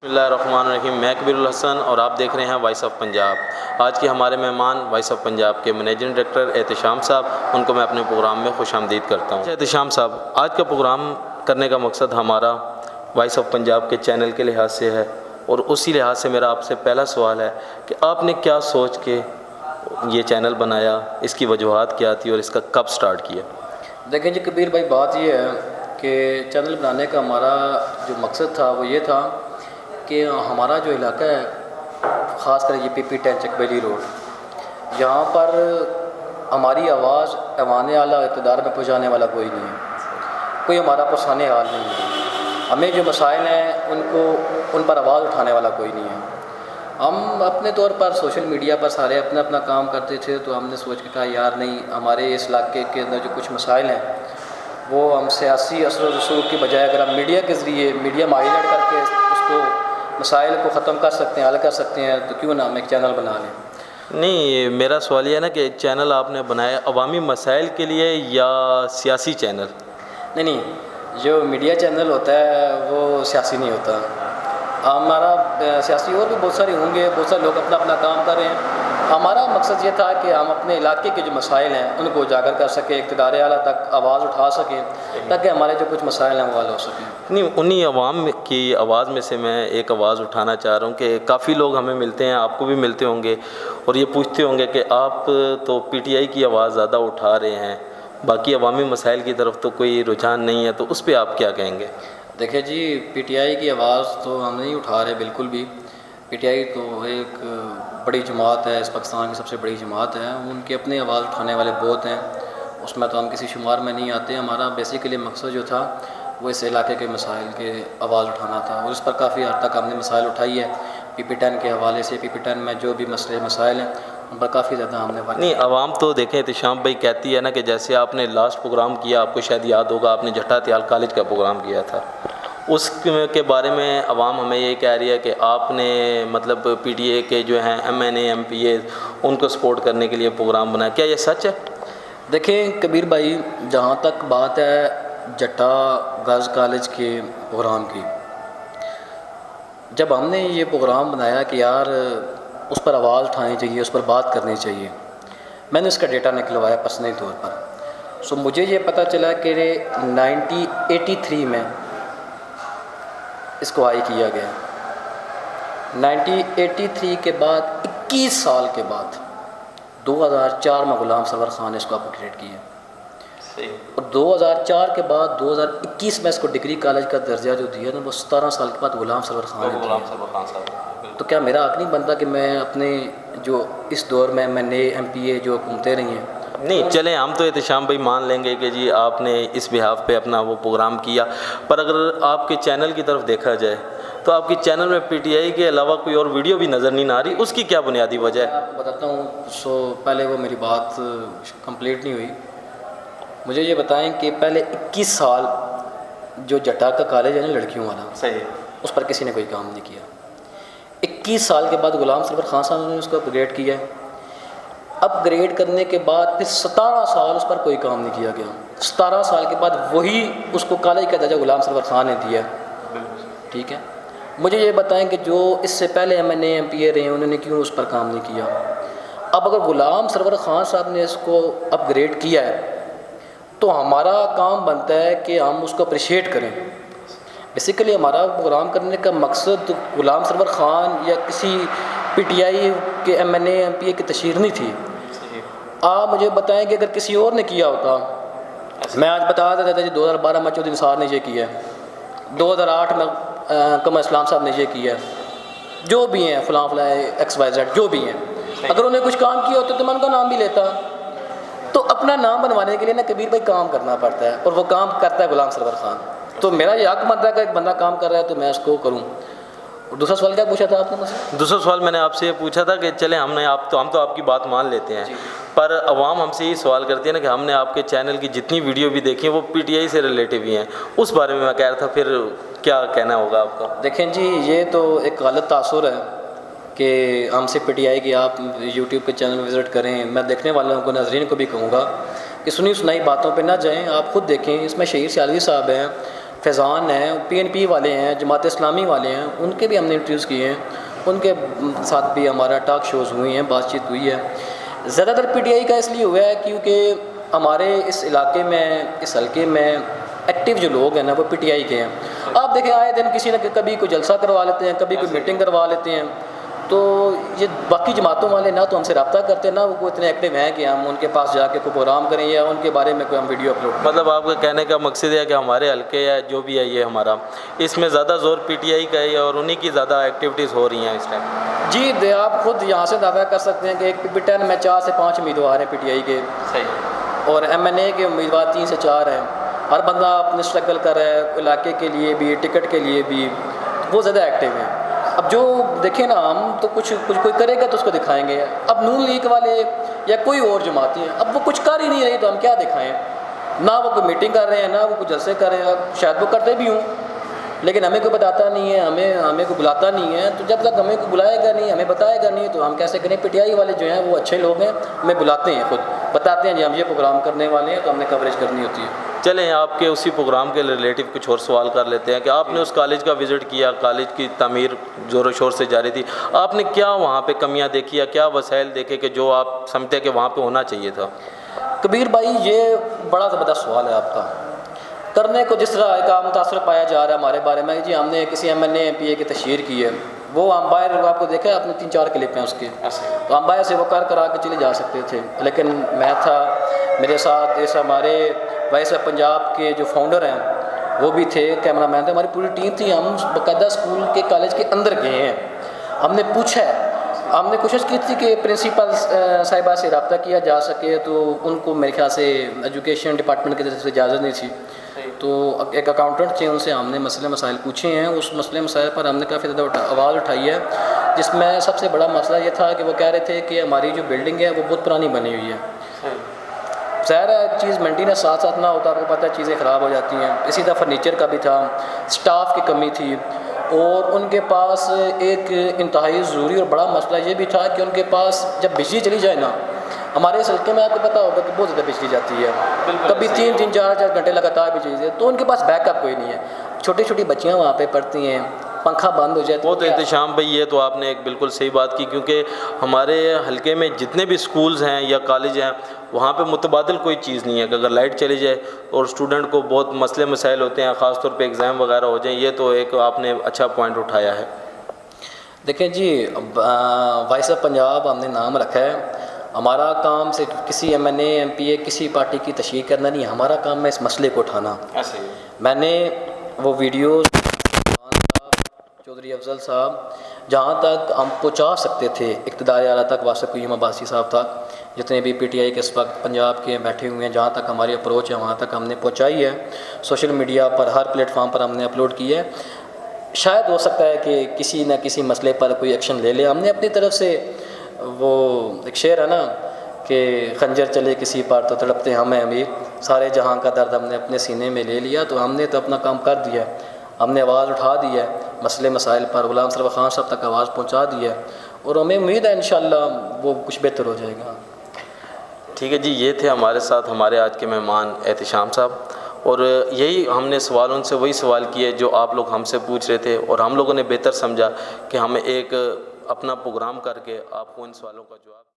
بسم اللہ الرحمن الرحیم، میں کبیر الحسن اور آپ دیکھ رہے ہیں وائس آف پنجاب۔ آج کے ہمارے مہمان وائس آف پنجاب کے منیجنگ ڈائریکٹر احتشام صاحب، ان کو میں اپنے پروگرام میں خوش آمدید کرتا ہوں۔ احتشام صاحب، آج کا پروگرام کرنے کا مقصد ہمارا وائس آف پنجاب کے چینل کے لحاظ سے ہے، اور اسی لحاظ سے میرا آپ سے پہلا سوال ہے کہ آپ نے کیا سوچ کے یہ چینل بنایا، اس کی وجوہات کیا تھی اور اس کا کب سٹارٹ کیا؟ دیکھیں جی کبیر بھائی، بات یہ ہے کہ چینل بنانے کا ہمارا جو مقصد تھا وہ یہ تھا کہ ہمارا جو علاقہ ہے، خاص کر یہ PP10 چک بیلی روڈ، یہاں پر ہماری آواز ایوان اعلیٰ اقتدار میں پہنچانے والا کوئی نہیں ہے، کوئی ہمارا پرسان حال نہیں ہے، ہمیں جو مسائل ہیں ان پر آواز اٹھانے والا کوئی نہیں ہے۔ ہم اپنے طور پر سوشل میڈیا پر سارے اپنا کام کرتے تھے، تو ہم نے سوچ کے کہا یار نہیں، ہمارے اس علاقے کے اندر جو کچھ مسائل ہیں وہ ہم سیاسی اثر و رسوخ کے بجائے اگر ہم میڈیا کے ذریعے میڈیا ہائلائٹ کر کے اس کو مسائل کو ختم کر سکتے ہیں، حل کر سکتے ہیں، تو کیوں نہ ہم ایک چینل بنا لیں۔ نہیں، میرا سوال یہ ہے نا کہ چینل آپ نے بنایا عوامی مسائل کے لیے یا سیاسی چینل؟ نہیں، جو میڈیا چینل ہوتا ہے وہ سیاسی نہیں ہوتا۔ ہمارا سیاسی اور بھی بہت سارے ہوں گے، بہت سارے لوگ اپنا کام کر رہے ہیں۔ ہمارا مقصد یہ تھا کہ ہم اپنے علاقے کے جو مسائل ہیں ان کو اجاگر کر سکیں، اقتدار اعلیٰ تک آواز اٹھا سکیں، تاکہ ہمارے جو کچھ مسائل ہیں وہ حل ہو سکیں۔ نہیں، انہی عوام کی آواز میں سے میں ایک آواز اٹھانا چاہ رہا ہوں کہ کافی لوگ ہمیں ملتے ہیں، آپ کو بھی ملتے ہوں گے، اور یہ پوچھتے ہوں گے کہ آپ تو PTI کی آواز زیادہ اٹھا رہے ہیں، باقی عوامی مسائل کی طرف تو کوئی رجحان نہیں ہے، تو اس پہ آپ کیا کہیں گے؟ دیکھیں جی، PTI کی آواز تو ہم نہیں اٹھا رہے بالکل بھی۔ PTI تو ایک بڑی جماعت ہے، اس پاکستان کی سب سے بڑی جماعت ہے، ان کی اپنی آواز اٹھانے والے بہت ہیں، اس میں تو ہم کسی شمار میں نہیں آتے۔ ہمارا بیسیکلی مقصد جو تھا وہ اس علاقے کے مسائل کے آواز اٹھانا تھا، اور اس پر کافی حد تک ہم نے مسائل اٹھائی ہے۔ PP10 کے حوالے سے PP10 میں جو بھی مسائل ہیں ان پر کافی زیادہ ہم نے نہیں، عوام تو دیکھیں احتشام بھائی کہتی ہے نا کہ جیسے آپ نے لاسٹ پروگرام کیا، آپ کو شاید یاد ہوگا، آپ نے جھٹا تیال کالج کا پروگرام کیا تھا، اس کے بارے میں عوام ہمیں یہ کہہ رہی ہے کہ آپ نے مطلب PTA کے جو ہیں MNA MPA ان کو سپورٹ کرنے کے لیے پروگرام بنایا، کیا یہ سچ ہے؟ دیکھیں کبیر بھائی، جہاں تک بات ہے جٹا گرلز کالج کے پروگرام کی، جب ہم نے یہ پروگرام بنایا کہ یار اس پر آواز اٹھانی چاہیے، اس پر بات کرنی چاہیے، میں نے اس کا ڈیٹا نکلوایا پرسنلی طور پر۔ مجھے یہ پتہ چلا کہ 1983 میں اس کو آئی کیا گیا۔ 1983 کے بعد 21 سال کے بعد 2004 میں غلام سرور خان نے اس کو اپگریڈ کیا، اور 2004 کے بعد 2021 میں اس کو ڈگری کالج کا درجہ جو دیا نا، وہ 17 سال کے بعد غلام سرور خان نے دیا۔ تو کیا میرا حق نہیں بنتا کہ میں اپنے جو اس دور میں MNA MPA جو حکومتیں رہی ہیں؟ نہیں چلیں، ہم تو احتشام بھائی مان لیں گے کہ جی آپ نے اس بہاف پہ اپنا وہ پروگرام کیا، پر اگر آپ کے چینل کی طرف دیکھا جائے تو آپ کے چینل میں PTI کے علاوہ کوئی اور ویڈیو بھی نظر نہیں آ رہی، اس کی کیا بنیادی وجہ ہے؟ میں آپ کو بتاتا ہوں۔ پہلے وہ میری بات کمپلیٹ نہیں ہوئی۔ مجھے یہ بتائیں کہ پہلے 21 سال جو جٹا کا کالج ہے نا لڑکیوں والا، صحیح، اس پر کسی نے کوئی کام نہیں کیا۔ 21 سال کے بعد غلام سرور خان صاحب نے اس کو اپگریڈ کیا ہے۔ اپ گریڈ کرنے کے بعد پھر 17 سال اس پر کوئی کام نہیں کیا گیا۔ 17 سال کے بعد وہی اس کو کالج کا درجہ غلام سرور خان نے دیا، ٹھیک ہے۔ مجھے یہ بتائیں کہ جو اس سے پہلے MNA MPA رہے ہیں انہوں نے کیوں اس پر کام نہیں کیا؟ اب اگر غلام سرور خان صاحب نے اس کو اپ گریڈ کیا ہے تو ہمارا کام بنتا ہے کہ ہم اس کو اپریشیٹ کریں۔ بیسیکلی ہمارا پروگرام کرنے کا مقصد غلام سرور خان یا کسی PTI کے MNA MPA کی تشہیر نہیں تھی۔ آپ مجھے بتائیں کہ اگر کسی اور نے کیا ہوتا، میں آج بتا دیتا تھا جی 2012 میں چودھری نثار نے یہ کیا ہے، 2008 میں قمر اسلام صاحب نے یہ کیا ہے، جو بھی ہیں فلاں XYZ جو بھی ہیں، اگر انہیں کچھ کام کیا ہوتا تو میں ان کا نام بھی لیتا۔ تو اپنا نام بنوانے کے لیے نا کبیر بھائی کام کرنا پڑتا ہے، اور وہ کام کرتا ہے غلام سرور خان۔ تو میرا یہ حق بنتا ہے کہ ایک بندہ کام کر رہا ہے تو میں اس کو کروں۔ اور دوسرا سوال کیا پوچھا تھا آپ نے مجھ سے؟ دوسرا سوال میں نے آپ سے یہ پوچھا تھا کہ چلیں ہم تو آپ کی بات مان لیتے ہیں، پر عوام ہم سے یہ سوال کرتی ہے نا کہ ہم نے آپ کے چینل کی جتنی ویڈیو بھی دیکھی ہیں وہ PTI سے ریلیٹیو ہی ہیں، اس بارے میں کہہ رہا تھا، پھر کیا کہنا ہوگا آپ کا؟ دیکھیں جی، یہ تو ایک غلط تاثر ہے کہ ہم سے PTI کی آپ YouTube کے چینل وزٹ کریں۔ میں دیکھنے والوں کو، ناظرین کو بھی کہوں گا کہ سنی سنائی باتوں پہ نہ جائیں، آپ خود دیکھیں۔ اس میں شہیر سیالوی صاحب ہیں، فیضان ہیں، PNP والے ہیں، جماعت اسلامی والے ہیں، ان کے بھی ہم نے انٹرویوز کیے ہیں، ان کے ساتھ بھی ہمارا ٹاک شوز ہوئی ہیں، بات چیت ہوئی ہے۔ زیادہ تر PTI کا اس لیے ہوا ہے کیونکہ ہمارے اس علاقے میں، اس حلقے میں ایکٹیو جو لوگ ہیں نا وہ PTI کے ہیں۔ آپ دیکھیں آئے دن کسی نہ کبھی کوئی جلسہ کروا لیتے ہیں، کبھی کوئی میٹنگ کروا لیتے ہیں، تو یہ باقی جماعتوں والے نہ تو ہم سے رابطہ کرتے ہیں، نہ وہ اتنے ایکٹیو ہیں کہ ہم ان کے پاس جا کے کوئی پروگرام کریں یا ان کے بارے میں کوئی ہم ویڈیو اپلوڈ کریں۔ مطلب آپ کا کہنے کا مقصد ہے کہ ہمارے حلقے ہے جو بھی ہے یہ ہمارا، اس میں زیادہ زور PTI کا ہے اور انہی کی زیادہ ایکٹیویٹیز ہو رہی ہیں اس ٹائم؟ جی آپ خود یہاں سے دعویٰ کر سکتے ہیں کہ ایک PP10 میں 4 سے 5 امیدوار ہیں PTI کے، صحیح، اور MNA کے امیدوار 3 سے 4 ہیں۔ ہر بندہ اپنے اسٹرگل کر رہا ہے، علاقے کے لیے بھی، ٹکٹ کے لیے بھی، وہ زیادہ ایکٹیو ہیں۔ اب جو دیکھیں نا، ہم تو کچھ کوئی کرے گا تو اس کو دکھائیں گے۔ اب نون لیگ والے یا کوئی اور جماعتیں ہیں، اب وہ کچھ کر ہی نہیں رہی تو ہم کیا دکھائیں؟ نہ وہ کوئی میٹنگ کر رہے ہیں، نہ وہ کوئی جلسے کر رہے ہیں، شاید وہ کرتے بھی ہوں لیکن ہمیں کوئی بتاتا نہیں ہے، ہمیں کوئی بلاتا نہیں ہے۔ تو جب تک ہمیں کوئی بلائے گا نہیں، ہمیں بتائے گا نہیں، تو ہم کیسے کریں؟ PTI والے جو ہیں وہ اچھے لوگ ہیں، ہمیں بلاتے ہیں، خود بتاتے ہیں جی ہم یہ پروگرام کرنے والے ہیں، تو ہم نے کوریج کرنی ہوتی ہے۔ چلیں آپ کے اسی پروگرام کے ریلیٹیو کچھ اور سوال کر لیتے ہیں کہ آپ نے اس کالج کا وزٹ کیا، کالج کی تعمیر زور و شور سے جاری تھی، آپ نے کیا وہاں پہ کمیاں دیکھی یا کیا وسائل دیکھے کہ جو آپ سمجھتے ہیں کہ وہاں پہ ہونا چاہیے تھا؟ کبیر بھائی یہ بڑا زبردست سوال ہے آپ کا۔ کرنے کو جس طرح ایک متاثر پایا جا رہا ہے ہمارے بارے میں، جی ہم نے کسی MNA MPA کی تشہیر کی ہے، وہ امبائر آپ کو دیکھا ہے، آپ نے 3-4 کلپ ہیں اس کے، تو امبائر سے وہ کرا کے چلے جا سکتے تھے، لیکن میں تھا، میرے ساتھ اس ہمارے وائس آف پنجاب کے جو فاؤنڈر ہیں وہ بھی تھے، کیمرہ مین تھے، ہماری پوری ٹیم تھی۔ ہم باقاعدہ اسکول کے کالج کے اندر گئے ہیں، ہم نے پوچھا ہے، ہم نے کوشش کی تھی کہ پرنسپل صاحبہ سے رابطہ کیا جا سکے، تو ان کو میرے خیال سے ایجوکیشن ڈپارٹمنٹ کی طرف سے اجازت نہیں تھی، تو ایک اکاؤنٹنٹ تھے، ان سے ہم نے مسئلے مسائل پوچھے ہیں۔ اس مسئلے مسائل پر ہم نے کافی زیادہ آواز اٹھائی ہے، جس میں سب سے بڑا مسئلہ یہ تھا کہ وہ کہہ رہے تھے کہ ہماری جو بلڈنگ ہے وہ بہت پرانی بنی ہوئی ہے۔ ظاہر ہے چیز مینٹیننس ساتھ ساتھ نہ ہوتا، آپ کو پتہ ہے چیزیں خراب ہو جاتی ہیں۔ اسی طرح فرنیچر کا بھی تھا، سٹاف کی کمی تھی، اور ان کے پاس ایک انتہائی ضروری اور بڑا مسئلہ یہ بھی تھا کہ ان کے پاس جب بجلی چلی جائے نا، ہمارے اس حلقے میں آپ کو پتہ ہوگا کہ بہت زیادہ بجلی جاتی ہے، کبھی 3-3 4-4 گھنٹے لگاتار بجلی جاتی ہے، تو ان کے پاس بیک اپ کوئی نہیں ہے۔ چھوٹی چھوٹی بچیاں وہاں پہ پڑھتی ہیں، پنکھا بند ہو جائے وہ تو احتشام بھائی، یہ تو آپ نے ایک بالکل صحیح بات کی، کیونکہ ہمارے حلقے میں جتنے بھی سکولز ہیں یا کالج ہیں وہاں پہ متبادل کوئی چیز نہیں ہے کہ اگر لائٹ چلی جائے اور اسٹوڈنٹ کو بہت مسئلے مسائل ہوتے ہیں، خاص طور پہ ایگزام وغیرہ ہو جائیں، یہ تو ایک آپ نے اچھا پوائنٹ اٹھایا ہے۔ دیکھیں جی، وائس آف پنجاب ہم نے نام رکھا ہے، ہمارا کام صرف کسی MNA MPA کسی پارٹی کی تشہیر کرنا نہیں ہے، ہمارا کام ہے اس مسئلے کو اٹھانا۔ میں نے وہ ویڈیوز چودھری افضل صاحب جہاں تک ہم پہنچا سکتے تھے اقتدار اعلیٰ تک، واسف قیوم عباسی صاحب تک، جتنے بھی PTI کے اس وقت پنجاب کے بیٹھے ہوئے ہیں، جہاں تک ہماری اپروچ ہے وہاں تک ہم نے پہنچائی ہے، سوشل میڈیا پر ہر پلیٹ فارم پر ہم نے اپلوڈ کی ہے۔ شاید ہو سکتا ہے کہ کسی نہ کسی مسئلے پر کوئی ایکشن لے لے۔ ہم نے اپنی طرف سے، وہ ایک شعر ہے نا کہ خنجر چلے کسی پر تو تڑپتے ہم ہیں امیر، سارے جہاں کا درد ہم نے اپنے سینے میں لے لیا، تو ہم نے تو اپنا کام کر دیا ہے، ہم نے آواز اٹھا دی ہے مسئلے مسائل پر، غلام سرور خان صاحب تک آواز پہنچا دی ہے، اور ہمیں امید ہے انشاءاللہ وہ کچھ بہتر ہو جائے گا۔ ٹھیک ہے جی، یہ تھے ہمارے ساتھ ہمارے آج کے مہمان احتشام صاحب، اور یہی ہم نے سوال ان سے وہی سوال کیے جو آپ لوگ ہم سے پوچھ رہے تھے، اور ہم لوگوں نے بہتر سمجھا کہ ہمیں ایک اپنا پروگرام کر کے آپ کو ان سوالوں کا جواب